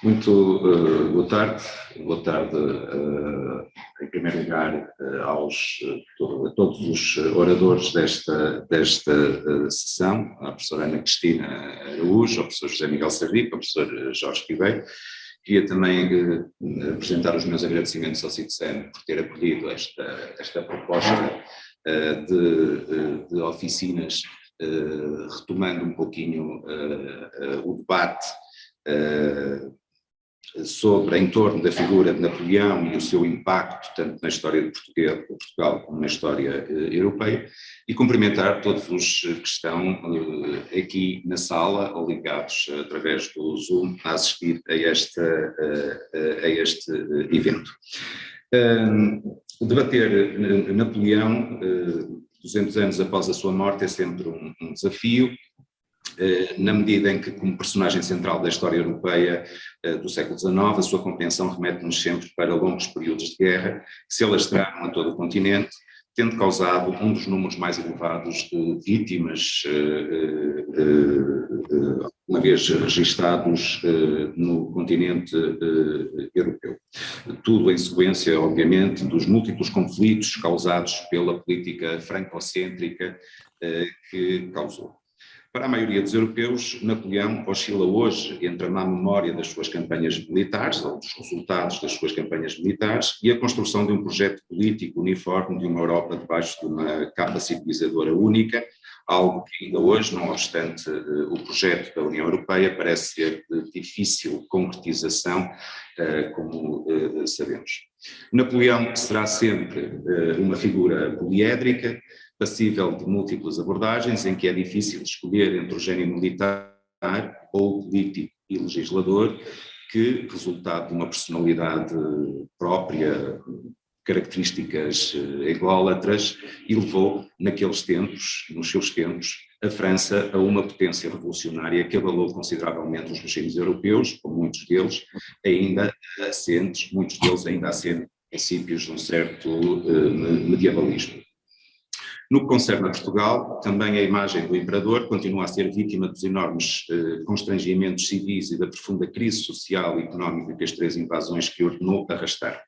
Boa tarde. Boa tarde, em primeiro lugar, a todos os oradores desta sessão, à professora Ana Cristina Araújo, ao professor José Miguel Sardico, ao professor Jorge Ribeiro. Queria também apresentar os meus agradecimentos ao CITSEM por ter acolhido esta proposta de oficinas, retomando um pouquinho o debate em torno da figura de Napoleão e o seu impacto tanto na história de Portugal como na história europeia, e cumprimentar todos os que estão aqui na sala ou ligados através do Zoom a assistir a este evento. Debater Napoleão 200 anos após a sua morte é sempre um desafio, na medida em que, como personagem central da história europeia do século XIX, a sua compreensão remete-nos sempre para longos períodos de guerra que se alastraram a todo o continente, tendo causado um dos números mais elevados de vítimas uma vez registados no continente europeu. Tudo em sequência, obviamente, dos múltiplos conflitos causados pela política francocêntrica que causou. Para a maioria dos europeus, Napoleão oscila hoje entre a má memória das suas campanhas militares, ou dos resultados das suas campanhas militares, e a construção de um projeto político uniforme de uma Europa debaixo de uma capa civilizadora única, algo que ainda hoje, não obstante o projeto da União Europeia, parece ser de difícil concretização, como sabemos. Napoleão será sempre uma figura poliédrica, passível de múltiplas abordagens, em que é difícil escolher entre o gênio militar ou político e legislador, que, resultado de uma personalidade própria, características ególatras, elevou naqueles tempos, nos seus tempos, a França a uma potência revolucionária que abalou consideravelmente os regimes europeus, com muitos deles ainda assentes princípios de um certo medievalismo. No que concerne a Portugal, também a imagem do imperador continua a ser vítima dos enormes constrangimentos civis e da profunda crise social e económica que as três invasões que ordenou arrastar.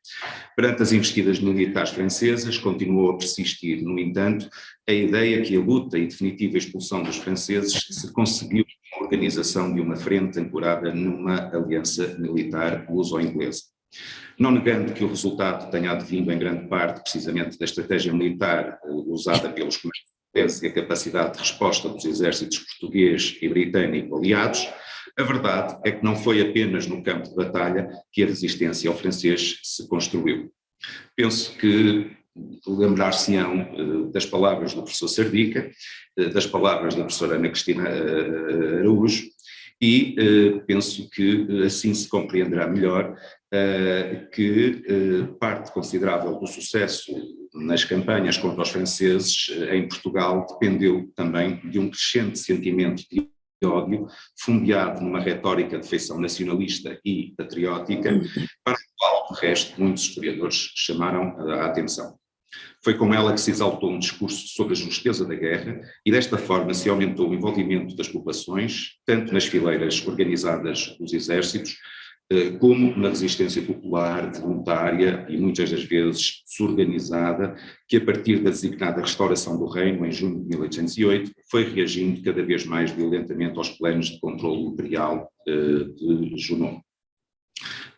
Perante as investidas militares francesas, continuou a persistir, no entanto, a ideia que a luta e definitiva expulsão dos franceses se conseguiu com a organização de uma frente ancorada numa aliança militar luso-inglesa. Não negando que o resultado tenha advindo em grande parte precisamente da estratégia militar usada pelos comandantes e a capacidade de resposta dos exércitos português e britânico aliados, a verdade é que não foi apenas no campo de batalha que a resistência ao francês se construiu. Penso que lembrar-se-ão das palavras do professor Sardica, das palavras da professora Ana Cristina Araújo, e penso que assim se compreenderá melhor que parte considerável do sucesso nas campanhas contra os franceses em Portugal dependeu também de um crescente sentimento de ódio fundeado numa retórica de feição nacionalista e patriótica, para a qual, de resto, muitos historiadores chamaram a atenção. Foi com ela que se exaltou um discurso sobre a justeza da guerra e desta forma se aumentou o envolvimento das populações, tanto nas fileiras organizadas dos exércitos, como na resistência popular, voluntária e muitas das vezes desorganizada, que a partir da designada restauração do reino em junho de 1808 foi reagindo cada vez mais violentamente aos planos de controle imperial de Junot.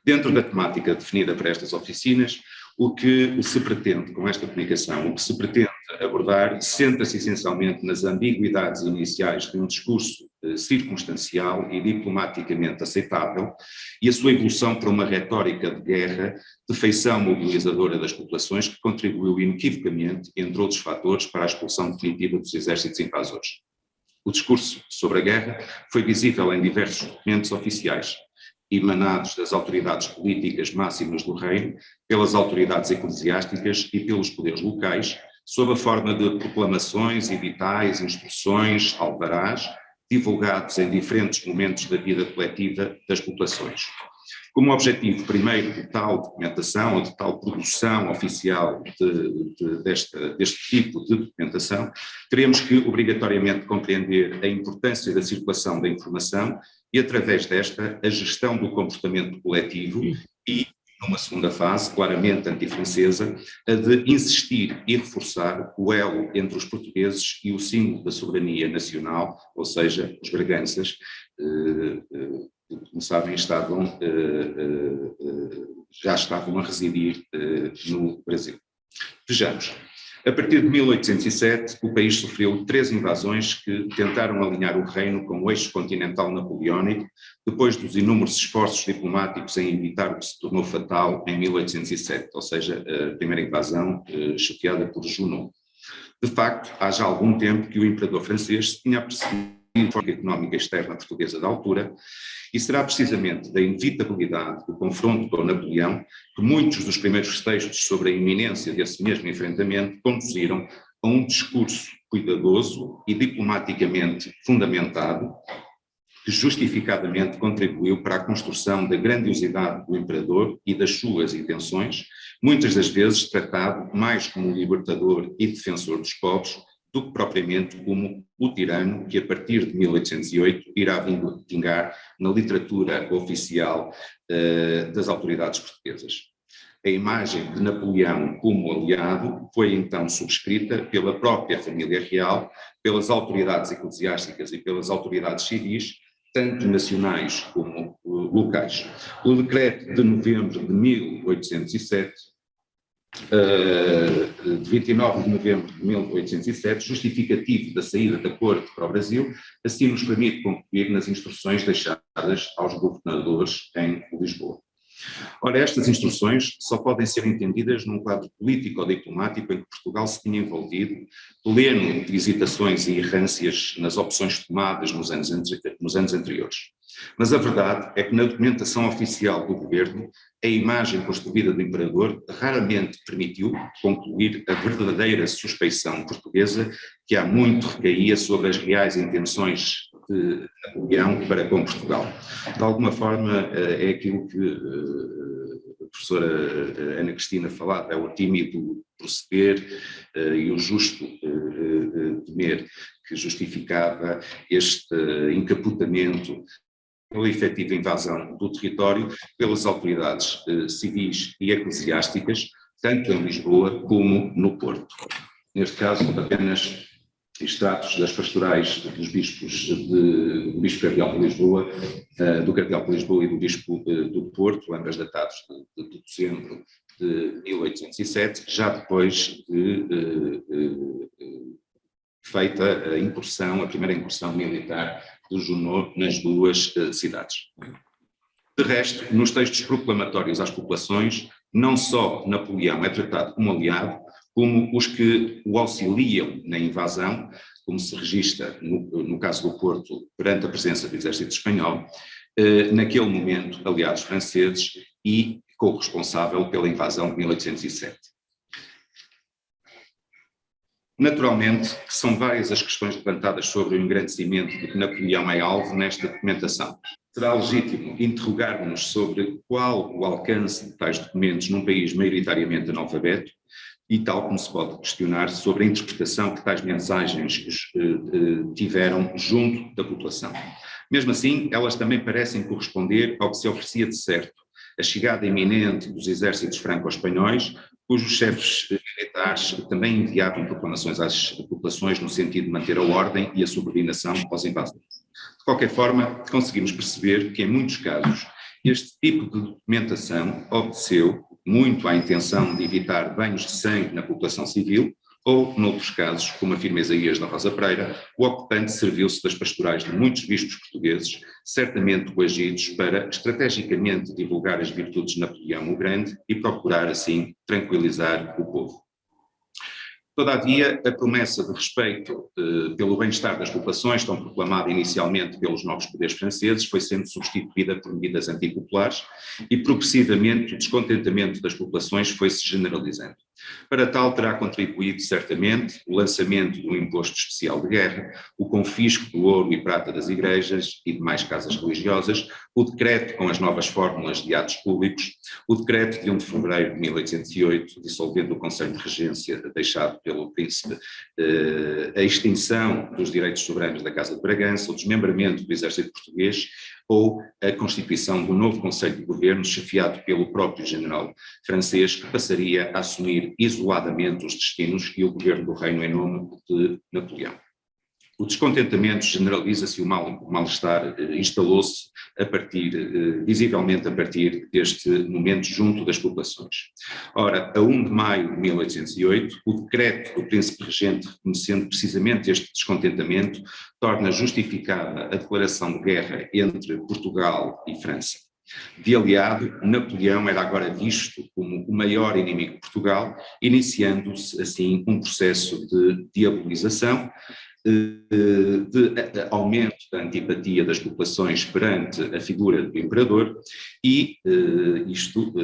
Dentro da temática definida para estas oficinas, o que se pretende com esta comunicação, o que se pretende abordar, centra-se essencialmente nas ambiguidades iniciais de um discurso circunstancial e diplomaticamente aceitável e a sua evolução para uma retórica de guerra de feição mobilizadora das populações que contribuiu inequivocamente, entre outros fatores, para a expulsão definitiva dos exércitos invasores. O discurso sobre a guerra foi visível em diversos documentos oficiais, emanados das autoridades políticas máximas do reino, pelas autoridades eclesiásticas e pelos poderes locais, sob a forma de proclamações, editais, instruções, alvarás, divulgados em diferentes momentos da vida coletiva das populações. Como objetivo primeiro de tal documentação ou de tal produção oficial deste tipo de documentação, teremos que obrigatoriamente compreender a importância da circulação da informação e, através desta, a gestão do comportamento coletivo e, numa segunda fase, claramente antifrancesa, a de insistir e reforçar o elo entre os portugueses e o símbolo da soberania nacional, ou seja, os Braganças, como sabem, já estavam a residir no Brasil. Vejamos. A partir de 1807, o país sofreu 3 invasões que tentaram alinhar o reino com o eixo continental napoleónico, depois dos inúmeros esforços diplomáticos em evitar o que se tornou fatal em 1807, ou seja, a primeira invasão chefiada por Junot. De facto, há já algum tempo que o imperador francês se tinha apercebido da política económica externa portuguesa da altura, e será precisamente da inevitabilidade do confronto com Napoleão que muitos dos primeiros textos sobre a iminência desse mesmo enfrentamento conduziram a um discurso cuidadoso e diplomaticamente fundamentado, que justificadamente contribuiu para a construção da grandiosidade do imperador e das suas intenções, muitas das vezes tratado mais como libertador e defensor dos povos, do que propriamente como o tirano que, a partir de 1808, irá vingar na literatura oficial das autoridades portuguesas. A imagem de Napoleão como aliado foi então subscrita pela própria família real, pelas autoridades eclesiásticas e pelas autoridades civis, tanto nacionais como locais. O decreto de novembro de 1807, de 29 de novembro de 1807, justificativo da saída da corte para o Brasil, assim nos permite concluir nas instruções deixadas aos governadores em Lisboa. Ora, estas instruções só podem ser entendidas num quadro político ou diplomático em que Portugal se tinha envolvido, pleno de hesitações e errâncias nas opções tomadas nos anos anteriores. Mas a verdade é que na documentação oficial do governo, a imagem construída do imperador raramente permitiu concluir a verdadeira suspeição portuguesa que há muito recaía sobre as reais intenções de Napoleão para com Portugal. De alguma forma, é aquilo que a professora Ana Cristina falava, é o tímido proceder e o justo temer que justificava este encapotamento pela efetiva invasão do território pelas autoridades civis e eclesiásticas, tanto em Lisboa como no Porto. Neste caso, apenas extratos das pastorais dos bispos, do Bispo Cardeal de Lisboa, do Cardeal de Lisboa e do Bispo do Porto, ambas datados de dezembro de 1807, já depois de feita a incursão, a primeira incursão militar do Junot nas duas cidades. De resto, nos textos proclamatórios às populações, não só Napoleão é tratado como aliado, como os que o auxiliam na invasão, como se registra no caso do Porto, perante a presença do exército espanhol, naquele momento aliados franceses e corresponsável pela invasão de 1807. Naturalmente, são várias as questões levantadas sobre o engrandecimento de que Napoleão é alvo nesta documentação. Será legítimo interrogar-nos sobre qual o alcance de tais documentos num país maioritariamente analfabeto e tal como se pode questionar sobre a interpretação que tais mensagens tiveram junto da população. Mesmo assim, elas também parecem corresponder ao que se oferecia de certo, a chegada iminente dos exércitos franco-espanhóis, cujos chefes militares também enviavam proclamações às populações no sentido de manter a ordem e a subordinação aos invasores. De qualquer forma, conseguimos perceber que, em muitos casos, este tipo de documentação obedeceu muito à intenção de evitar banhos de sangue na população civil, ou, noutros casos, como afirma Isaías da Rosa Pereira, o ocupante serviu-se das pastorais de muitos bispos portugueses, certamente coagidos para estrategicamente divulgar as virtudes de Napoleão o Grande e procurar, assim, tranquilizar o povo. Todavia, a promessa de respeito pelo bem-estar das populações, tão proclamada inicialmente pelos novos poderes franceses, foi sendo substituída por medidas antipopulares e progressivamente o descontentamento das populações foi-se generalizando. Para tal terá contribuído certamente o lançamento do imposto especial de guerra, o confisco do ouro e prata das igrejas e demais casas religiosas, o decreto com as novas fórmulas de atos públicos, o decreto de 1 de fevereiro de 1808, dissolvendo o Conselho de Regência deixado pelo príncipe, a extinção dos direitos soberanos da Casa de Bragança, o desmembramento do exército português ou a constituição do novo Conselho de Governo, chefiado pelo próprio general francês, que passaria a assumir isoladamente os destinos e o governo do reino em nome de Napoleão. O descontentamento generaliza-se e o mal-estar instalou-se visivelmente a partir deste momento junto das populações. Ora, a 1 de maio de 1808, o decreto do príncipe regente, reconhecendo precisamente este descontentamento, torna justificada a declaração de guerra entre Portugal e França. De aliado, Napoleão era agora visto como o maior inimigo de Portugal, iniciando-se assim um processo de diabolização, de aumento da antipatia das populações perante a figura do imperador e isto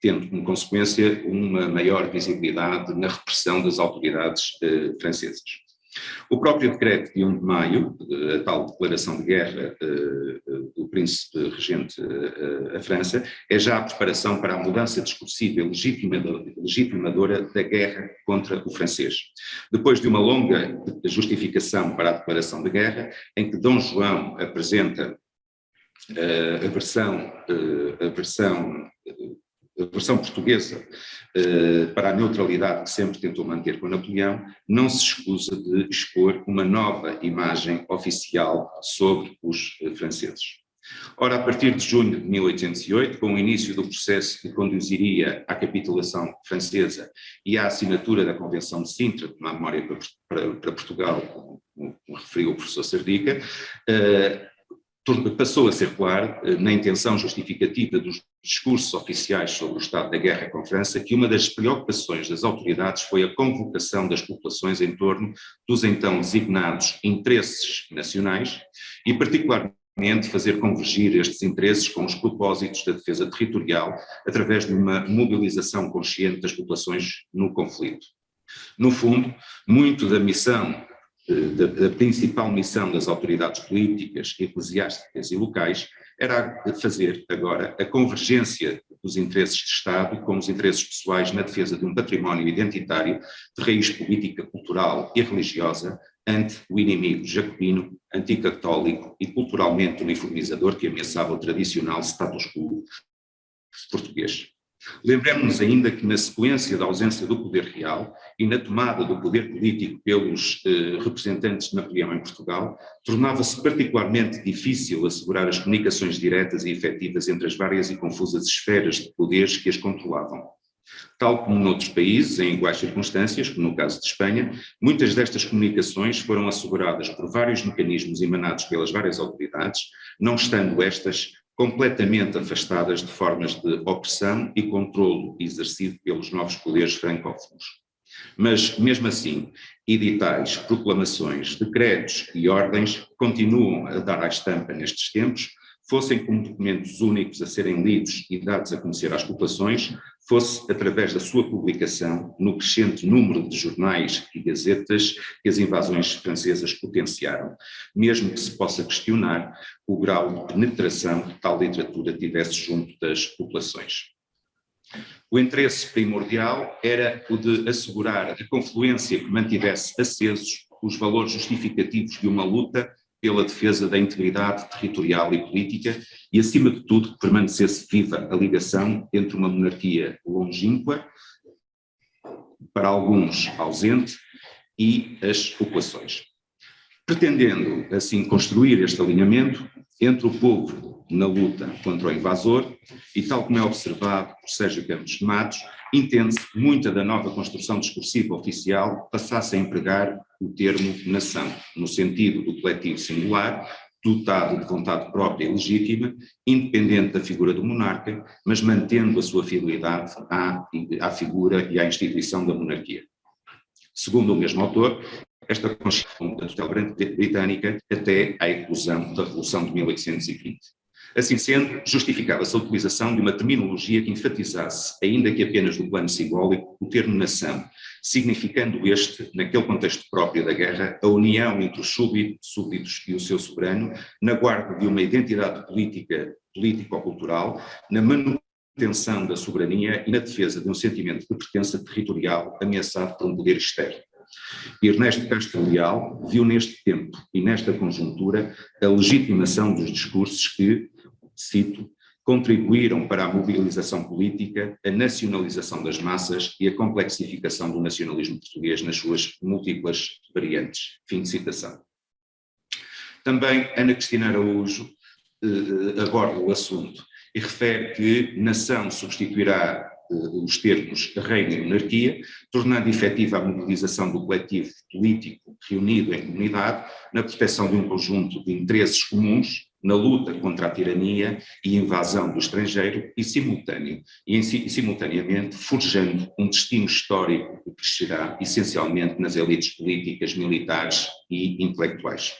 tendo como consequência uma maior visibilidade na repressão das autoridades francesas. O próprio decreto de 1 de maio, a tal declaração de guerra do príncipe regente à França, é já a preparação para a mudança discursiva e legitimadora da guerra contra o francês. Depois de uma longa justificação para a declaração de guerra, em que Dom João apresenta a versão portuguesa para a neutralidade que sempre tentou manter com Napoleão, não se escusa de expor uma nova imagem oficial sobre os franceses. Ora, a partir de junho de 1808, com o início do processo que conduziria à capitulação francesa e à assinatura da Convenção de Sintra, de uma memória para Portugal, como referiu o professor Serdica, passou a circular, na intenção justificativa dos discursos oficiais sobre o estado da guerra com a França, que uma das preocupações das autoridades foi a convocação das populações em torno dos então designados interesses nacionais e, particularmente, fazer convergir estes interesses com os propósitos da defesa territorial através de uma mobilização consciente das populações no conflito. No fundo, muito da missão da principal missão das autoridades políticas, eclesiásticas e locais era fazer agora a convergência dos interesses de Estado com os interesses pessoais na defesa de um património identitário de raiz política, cultural e religiosa ante o inimigo jacobino, anticatólico e culturalmente uniformizador que ameaçava o tradicional status quo português. Lembremos-nos ainda que na sequência da ausência do poder real e na tomada do poder político pelos representantes de Napoleão em Portugal, tornava-se particularmente difícil assegurar as comunicações diretas e efetivas entre as várias e confusas esferas de poderes que as controlavam. Tal como noutros países, em iguais circunstâncias, como no caso de Espanha, muitas destas comunicações foram asseguradas por vários mecanismos emanados pelas várias autoridades, não estando estas completamente afastadas de formas de opressão e controlo exercido pelos novos poderes francófonos. Mas, mesmo assim, editais, proclamações, decretos e ordens continuam a dar à estampa nestes tempos, fossem como documentos únicos a serem lidos e dados a conhecer às populações, fosse através da sua publicação no crescente número de jornais e gazetas que as invasões francesas potenciaram, mesmo que se possa questionar o grau de penetração que tal literatura tivesse junto das populações. O interesse primordial era o de assegurar a confluência que mantivesse acesos os valores justificativos de uma luta pela defesa da integridade territorial e política e, acima de tudo, que permanecesse viva a ligação entre uma monarquia longínqua, para alguns ausente, e as populações. Pretendendo, assim, construir este alinhamento entre o povo na luta contra o invasor, e tal como é observado por Sérgio Campos de Matos, entende-se que muita da nova construção discursiva oficial passasse a empregar o termo nação, no sentido do coletivo singular, dotado de vontade própria e legítima, independente da figura do monarca, mas mantendo a sua fidelidade à figura e à instituição da monarquia. Segundo o mesmo autor, esta Constituição da tutela britânica até à eclosão da Revolução de 1820. Assim sendo, justificava-se a utilização de uma terminologia que enfatizasse, ainda que apenas no plano simbólico, o termo nação, significando este, naquele contexto próprio da guerra, a união entre os súbditos e o seu soberano, na guarda de uma identidade político-cultural, na manutenção da soberania e na defesa de um sentimento de pertença territorial ameaçado por um poder externo. Ernesto Castro Leal viu neste tempo e nesta conjuntura a legitimação dos discursos que, cito, contribuíram para a mobilização política, a nacionalização das massas e a complexificação do nacionalismo português nas suas múltiplas variantes. Fim de citação. Também Ana Cristina Araújo aborda o assunto e refere que nação substituirá os termos reino e monarquia, tornando efetiva a mobilização do coletivo político reunido em comunidade na proteção de um conjunto de interesses comuns, na luta contra a tirania e invasão do estrangeiro e simultaneamente forjando um destino histórico que crescerá essencialmente nas elites políticas, militares e intelectuais.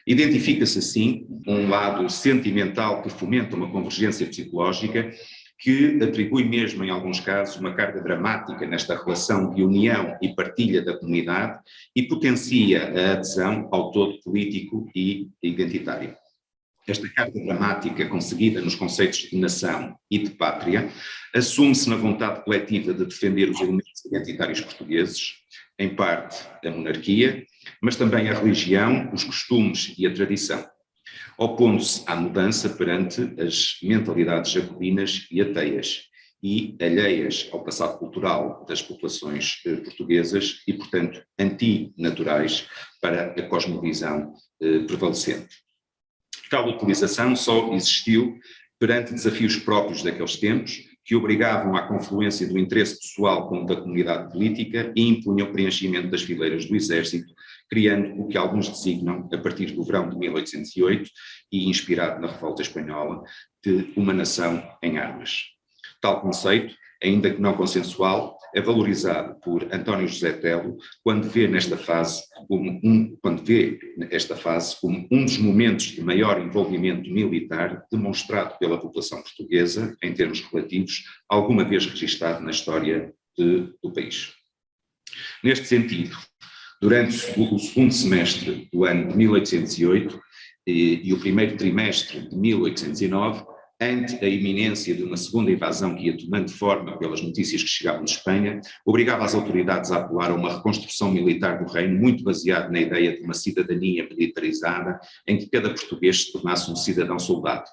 Identifica-se assim um lado sentimental que fomenta uma convergência psicológica que atribui mesmo, em alguns casos, uma carga dramática nesta relação de união e partilha da comunidade e potencia a adesão ao todo político e identitário. Esta carga dramática conseguida nos conceitos de nação e de pátria assume-se na vontade coletiva de defender os elementos identitários portugueses, em parte a monarquia, mas também a religião, os costumes e a tradição, opondo-se à mudança perante as mentalidades jacobinas e ateias e alheias ao passado cultural das populações portuguesas e, portanto, antinaturais para a cosmovisão prevalecente. Tal utilização só existiu perante desafios próprios daqueles tempos, que obrigavam à confluência do interesse pessoal com o da comunidade política e impunham o preenchimento das fileiras do exército, criando o que alguns designam, a partir do verão de 1808 e inspirado na Revolta Espanhola, de uma nação em armas. Tal conceito, ainda que não consensual, é valorizado por António José Telo quando vê esta fase como um dos momentos de maior envolvimento militar demonstrado pela população portuguesa, em termos relativos, alguma vez registado na história do país. Neste sentido, durante o segundo semestre do ano de 1808 e o primeiro trimestre de 1809, ante a iminência de uma segunda invasão que ia tomando forma pelas notícias que chegavam de Espanha, obrigava as autoridades a apelar a uma reconstrução militar do reino muito baseada na ideia de uma cidadania militarizada em que cada português se tornasse um cidadão-soldado.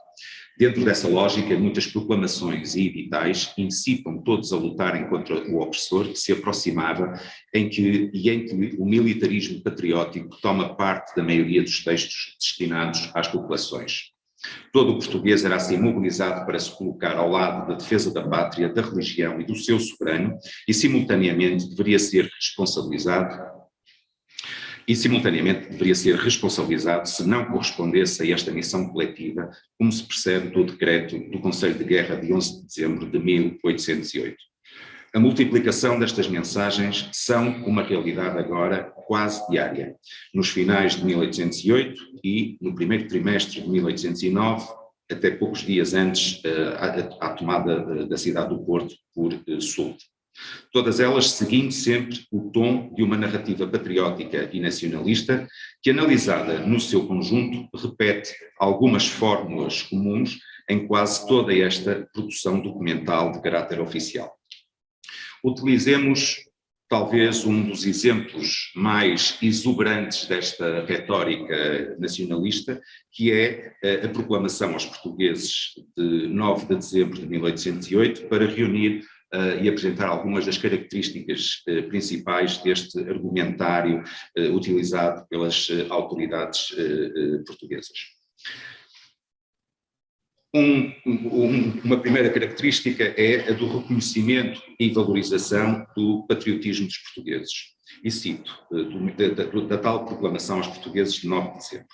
Dentro dessa lógica, muitas proclamações e editais incitam todos a lutarem contra o opressor que se aproximava em que o militarismo patriótico toma parte da maioria dos textos destinados às populações. Todo o português era assim mobilizado para se colocar ao lado da defesa da pátria, da religião e do seu soberano e simultaneamente deveria ser responsabilizado se não correspondesse a esta missão coletiva, como se percebe do decreto do Conselho de Guerra de 11 de dezembro de 1808. A multiplicação destas mensagens são uma realidade agora quase diária. Nos finais de 1808 e no primeiro trimestre de 1809, até poucos dias antes à tomada da cidade do Porto por Soult. Todas elas seguindo sempre o tom de uma narrativa patriótica e nacionalista que, analisada no seu conjunto, repete algumas fórmulas comuns em quase toda esta produção documental de caráter oficial. Utilizemos talvez um dos exemplos mais exuberantes desta retórica nacionalista, que é a proclamação aos portugueses de 9 de dezembro de 1808 para reunir e apresentar algumas das características principais deste argumentário utilizado pelas autoridades portuguesas. Uma primeira característica é a do reconhecimento e valorização do patriotismo dos portugueses. E cito, da tal proclamação aos portugueses de 9 de dezembro.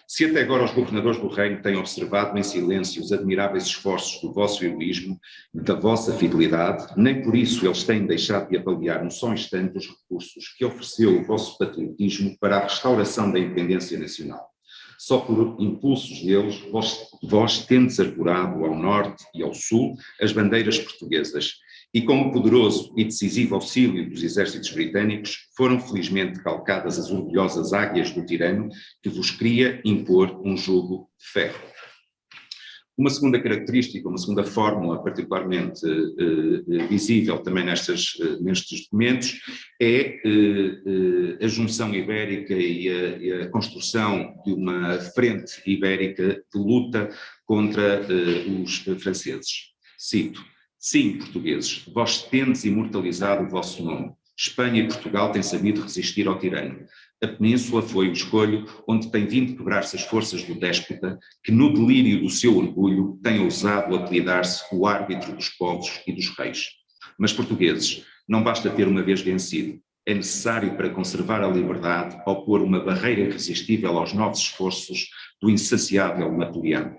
Se até agora os governadores do reino têm observado em silêncio os admiráveis esforços do vosso heroísmo, da vossa fidelidade, nem por isso eles têm deixado de avaliar um só instante os recursos que ofereceu o vosso patriotismo para a restauração da independência nacional. Só por impulsos deles, vós tendes arvorado ao norte e ao sul as bandeiras portuguesas, e com o poderoso e decisivo auxílio dos exércitos britânicos, foram felizmente calcadas as orgulhosas águias do tirano que vos queria impor um jugo de ferro. Uma segunda característica, uma segunda fórmula particularmente visível também nestes documentos é a junção ibérica e a construção de uma frente ibérica de luta contra os franceses. Cito: sim, portugueses, vós tendes imortalizado o vosso nome. Espanha e Portugal têm sabido resistir ao tirano. A Península foi o escolho onde tem vindo quebrar-se as forças do déspota, que no delírio do seu orgulho tem ousado apelidar-se o árbitro dos povos e dos reis. Mas, portugueses, não basta ter uma vez vencido. É necessário, para conservar a liberdade, opor uma barreira irresistível aos novos esforços do insaciável Napoleão.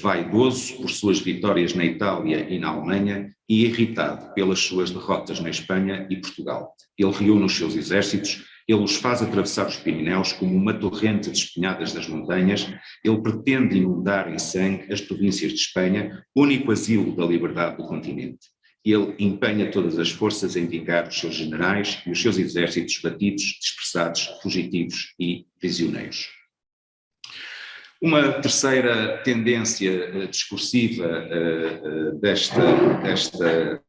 Vaidoso por suas vitórias na Itália e na Alemanha e irritado pelas suas derrotas na Espanha e Portugal. Ele reúne os seus exércitos, ele os faz atravessar os Pirineus como uma torrente despenhadas das montanhas, ele pretende inundar em sangue as províncias de Espanha, único asilo da liberdade do continente. Ele empenha todas as forças em vingar os seus generais e os seus exércitos batidos, dispersados, fugitivos e prisioneiros. Uma terceira tendência discursiva desta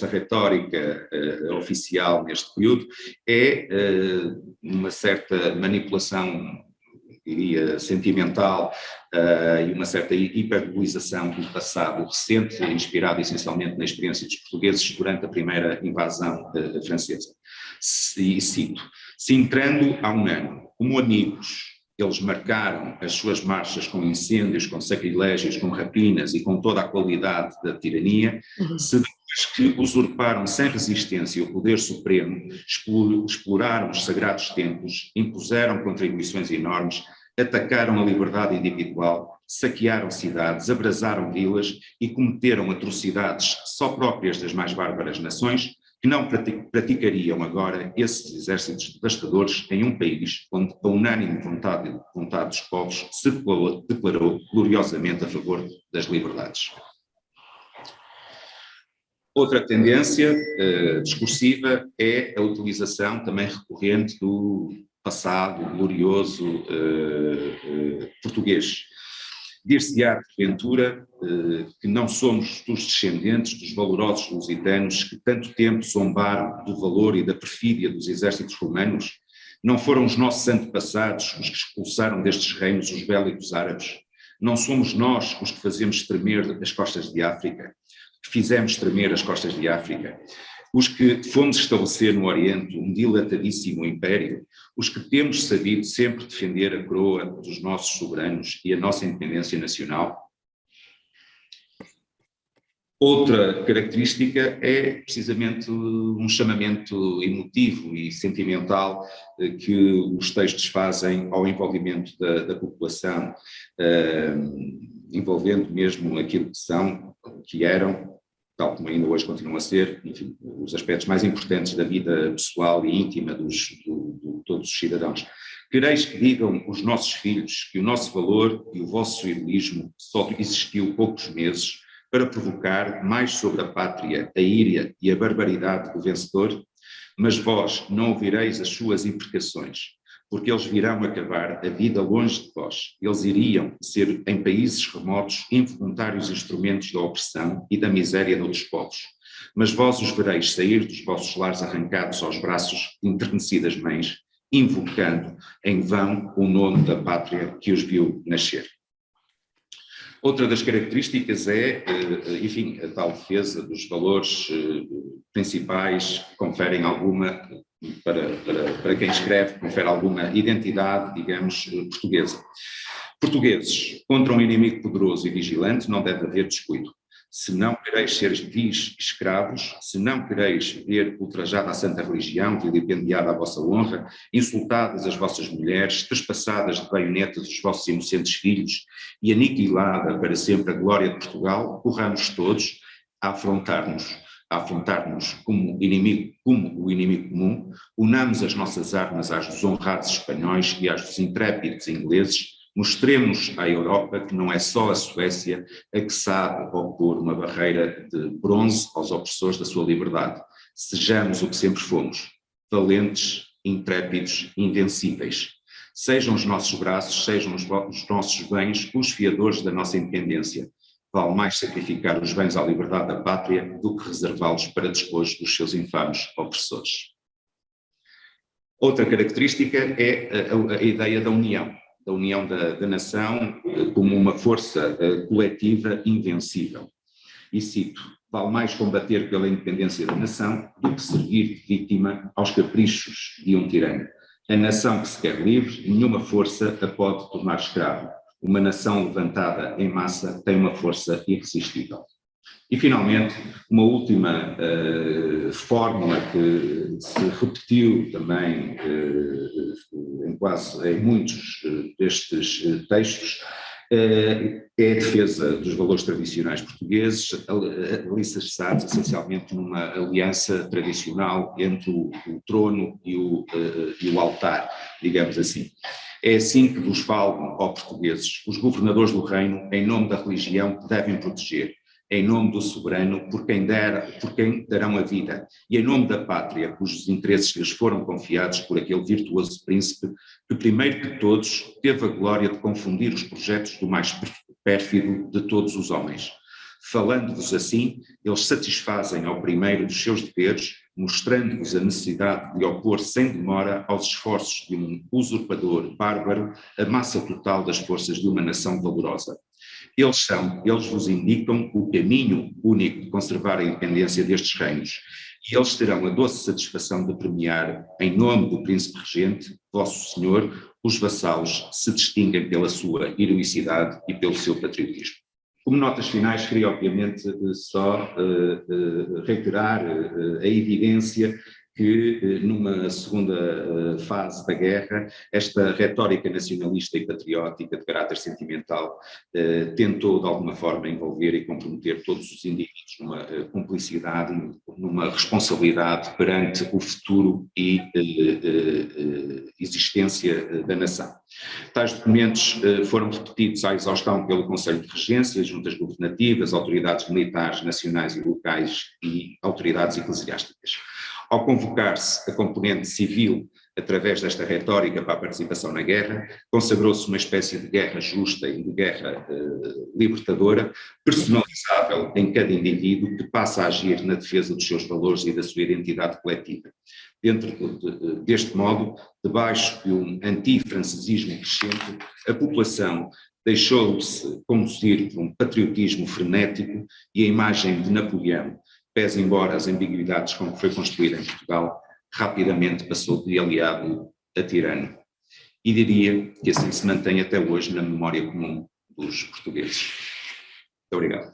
retórica oficial neste período é uma certa manipulação, diria, sentimental e uma certa hiperbolização do passado recente, inspirado essencialmente na experiência dos portugueses durante a primeira invasão francesa. E cito: se entrando há um ano, como amigos, eles marcaram as suas marchas com incêndios, com sacrilégios, com rapinas e com toda a qualidade da tirania, se depois que usurparam sem resistência o poder supremo, exploraram os sagrados templos, impuseram contribuições enormes, atacaram a liberdade individual, saquearam cidades, abrasaram vilas e cometeram atrocidades só próprias das mais bárbaras nações, que não praticariam agora esses exércitos devastadores em um país onde a unânime vontade dos povos se declarou gloriosamente a favor das liberdades. Outra tendência discursiva é a utilização também recorrente do passado glorioso português. Dir-se-á, porventura, que não somos dos descendentes dos valorosos lusitanos que tanto tempo zombaram do valor e da perfídia dos exércitos romanos? Não foram os nossos antepassados os que expulsaram destes reinos os bélicos árabes? Não somos nós os que fazemos tremer as costas de África? Que fizemos tremer as costas de África? Os que fomos estabelecer no Oriente um dilatadíssimo império, os que temos sabido sempre defender a coroa dos nossos soberanos e a nossa independência nacional? Outra característica é precisamente um chamamento emotivo e sentimental que os textos fazem ao envolvimento da população, envolvendo mesmo aquilo que eram, tal como ainda hoje continuam a ser, enfim, os aspectos mais importantes da vida pessoal e íntima de todos os cidadãos. Quereis que digam os nossos filhos que o nosso valor e o vosso heroísmo só existiu poucos meses para provocar mais sobre a pátria a íria e a barbaridade do vencedor? Mas vós não ouvireis as suas imprecações, porque eles virão acabar a vida longe de vós. Eles iriam ser, em países remotos, involuntários instrumentos da opressão e da miséria de outros povos. Mas vós os vereis sair dos vossos lares arrancados aos braços de enternecidas mães, invocando em vão o nome da pátria que os viu nascer. Outra das características é, enfim, a tal defesa dos valores principais que conferem alguma, para quem escreve, confere alguma identidade, digamos, portuguesa. Portugueses, contra um inimigo poderoso e vigilante não deve haver descuido. Se não quereis ser vis escravos, se não quereis ver ultrajada a santa religião, vilipendiada a vossa honra, insultadas as vossas mulheres, trespassadas de baionetas os vossos inocentes filhos e aniquilada para sempre a glória de Portugal, corramos todos a afrontar-nos a afrontar-nos como o inimigo comum, unamos as nossas armas às dos honrados espanhóis e às dos intrépidos ingleses, mostremos à Europa que não é só a Suécia a que sabe opor uma barreira de bronze aos opressores da sua liberdade. Sejamos o que sempre fomos, valentes, intrépidos, invencíveis. Sejam os nossos braços, sejam os nossos bens os fiadores da nossa independência. Vale mais sacrificar os bens à liberdade da pátria do que reservá-los para despojo dos seus infames opressores. Outra característica é a ideia da união da nação como uma força coletiva invencível. E cito: vale mais combater pela independência da nação do que servir de vítima aos caprichos de um tirano. A nação que se quer livre, nenhuma força a pode tornar escrava. Uma nação levantada em massa tem uma força irresistível. E, finalmente, uma última fórmula que se repetiu também em muitos destes textos é a defesa dos valores tradicionais portugueses, alicerçados essencialmente numa aliança tradicional entre o trono e o altar, digamos assim. É assim que vos falam, ó portugueses: os governadores do reino, em nome da religião, devem proteger, em nome do soberano, por quem darão a vida, e em nome da pátria, cujos interesses lhes foram confiados por aquele virtuoso príncipe que, primeiro que todos, teve a glória de confundir os projetos do mais pérfido de todos os homens. Falando-vos assim, eles satisfazem ao primeiro dos seus deveres, mostrando-vos a necessidade de opor sem demora aos esforços de um usurpador bárbaro a massa total das forças de uma nação valorosa. Eles vos indicam o caminho único de conservar a independência destes reinos, e eles terão a doce satisfação de premiar, em nome do príncipe regente, vosso senhor, os vassalos se distinguem pela sua heroicidade e pelo seu patriotismo. Como notas finais, queria obviamente só reiterar a evidência que numa segunda fase da guerra, esta retórica nacionalista e patriótica de caráter sentimental tentou de alguma forma envolver e comprometer todos os indivíduos numa cumplicidade, numa responsabilidade perante o futuro e existência da nação. Tais documentos foram repetidos à exaustão pelo Conselho de Regência, juntas governativas, autoridades militares, nacionais e locais e autoridades eclesiásticas. Ao convocar-se a componente civil através desta retórica para a participação na guerra, consagrou-se uma espécie de guerra justa e de guerra libertadora, personalizável em cada indivíduo que passa a agir na defesa dos seus valores e da sua identidade coletiva. Deste modo, debaixo de um antifrancesismo crescente, a população deixou-se conduzir por um patriotismo frenético e a imagem de Napoleão, pese embora as ambiguidades com que foi construída em Portugal, rapidamente passou de aliado a tirano. E diria que assim se mantém até hoje na memória comum dos portugueses. Muito obrigado.